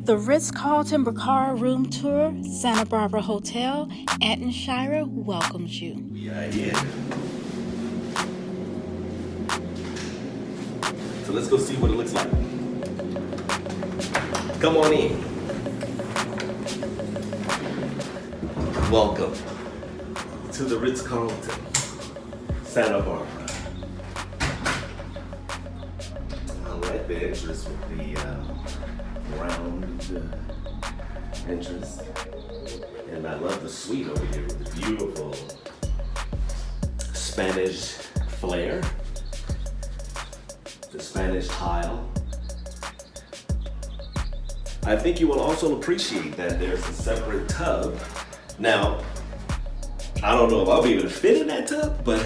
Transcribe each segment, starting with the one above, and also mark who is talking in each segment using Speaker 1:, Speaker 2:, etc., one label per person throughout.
Speaker 1: The Ritz Carlton Bacara room tour, Santa Barbara Hotel, at Shira welcomes you.
Speaker 2: We are here. So let's go see what it looks like. Come on in. Welcome to the Ritz Carlton, Santa Barbara. I like the entrance with the round entrance. And I love the suite over here with the beautiful Spanish flair, the Spanish tile. I think you will also appreciate that there's a separate tub. Now, I don't know if I'll be able to fit in that tub, but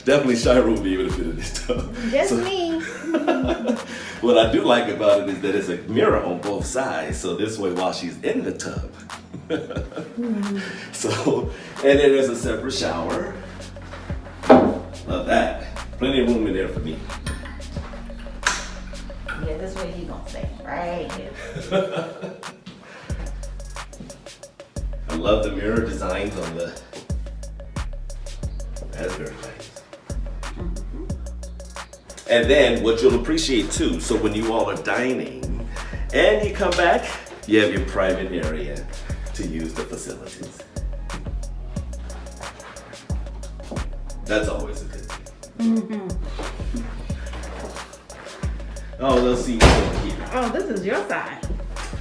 Speaker 2: definitely Shira will be able to fit in this tub.
Speaker 1: Just me.
Speaker 2: What I do like about it is that it's a mirror on both sides, so this way while she's in the tub. So, and then there's a separate shower. Love that. Plenty of room in there for me.
Speaker 3: Yeah, this way you gonna stay right here.
Speaker 2: I love the mirror designs on the. That's very nice. And then what you'll appreciate too, so when you all are dining and you come back, you have your private area to use the facilities. That's always a good thing. Oh, let's see what's over here.
Speaker 3: Oh, this is your side.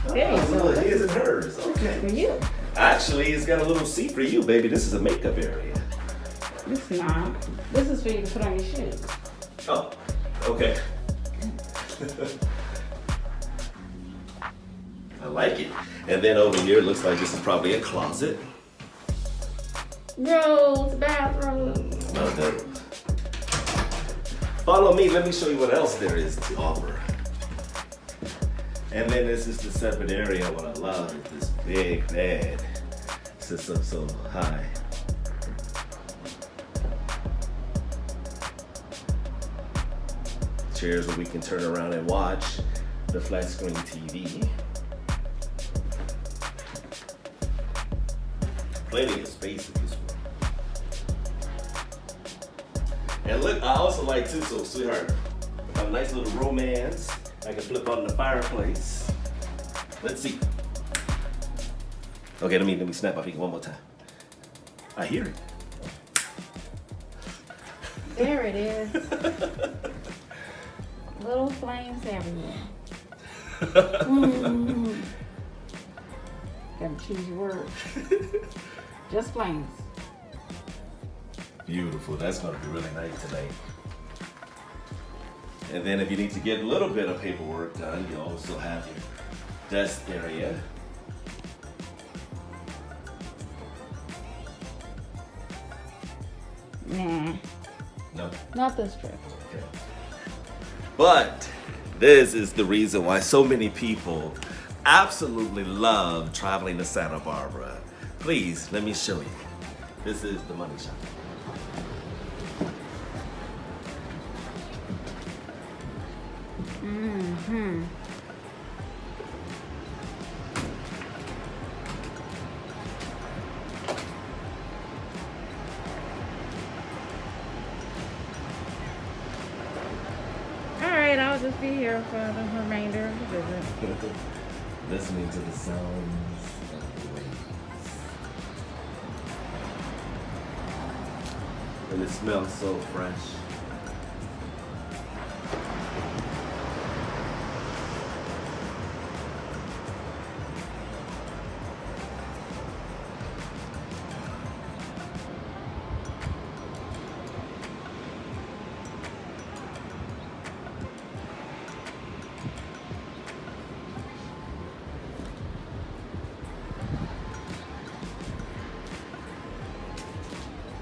Speaker 3: Okay,
Speaker 2: Oh,
Speaker 3: so
Speaker 2: look,
Speaker 3: this
Speaker 2: his and hers. Okay.
Speaker 3: for you.
Speaker 2: Actually, it's got a little seat for you, baby. This is a makeup area.
Speaker 3: This is not. This is for you to put on your shoes.
Speaker 2: Oh, okay. I like it. And then over here, it looks like this is probably a closet.
Speaker 3: Rose, bathroom.
Speaker 2: No, no. Follow me, let me show you what else there is to offer. And then this is the separate area. What I love is this big bed. Sits up so high. Chairs where we can turn around and watch the flat screen TV. Plenty of space in this one. And look, I also like too, so sweetheart, a nice little romance. I can flip on the fireplace. Let's see. Okay, let me snap my finger one more time. I hear it.
Speaker 3: There it is. Little flames everywhere. Gotta choose your words. Just flames.
Speaker 2: Beautiful, that's gonna be really nice tonight. And then if you need to get a little bit of paperwork done, you also have your desk area.
Speaker 3: Nah,
Speaker 2: No.
Speaker 3: not this trip.
Speaker 2: Okay. But this is the reason why so many people absolutely love traveling to Santa Barbara. Please, let me show you. This is the money shot.
Speaker 3: Alright, I'll just be here for the remainder of the visit.
Speaker 2: Listening to the sounds of the waves. And it smells so fresh.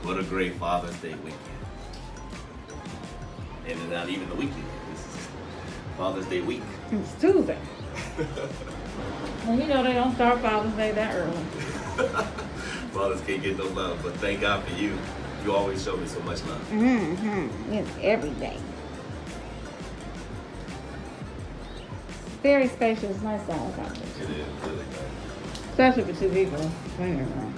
Speaker 2: What a great Father's Day weekend. And not even the weekend. This is Father's Day week.
Speaker 3: It's Tuesday. Well, you know they don't start Father's Day that early.
Speaker 2: Fathers can't get no love, but thank God for you. You always show me so much love.
Speaker 3: It's every day. very spacious, nice size couch.
Speaker 2: It is really nice.
Speaker 3: Especially for two people. Swinging room.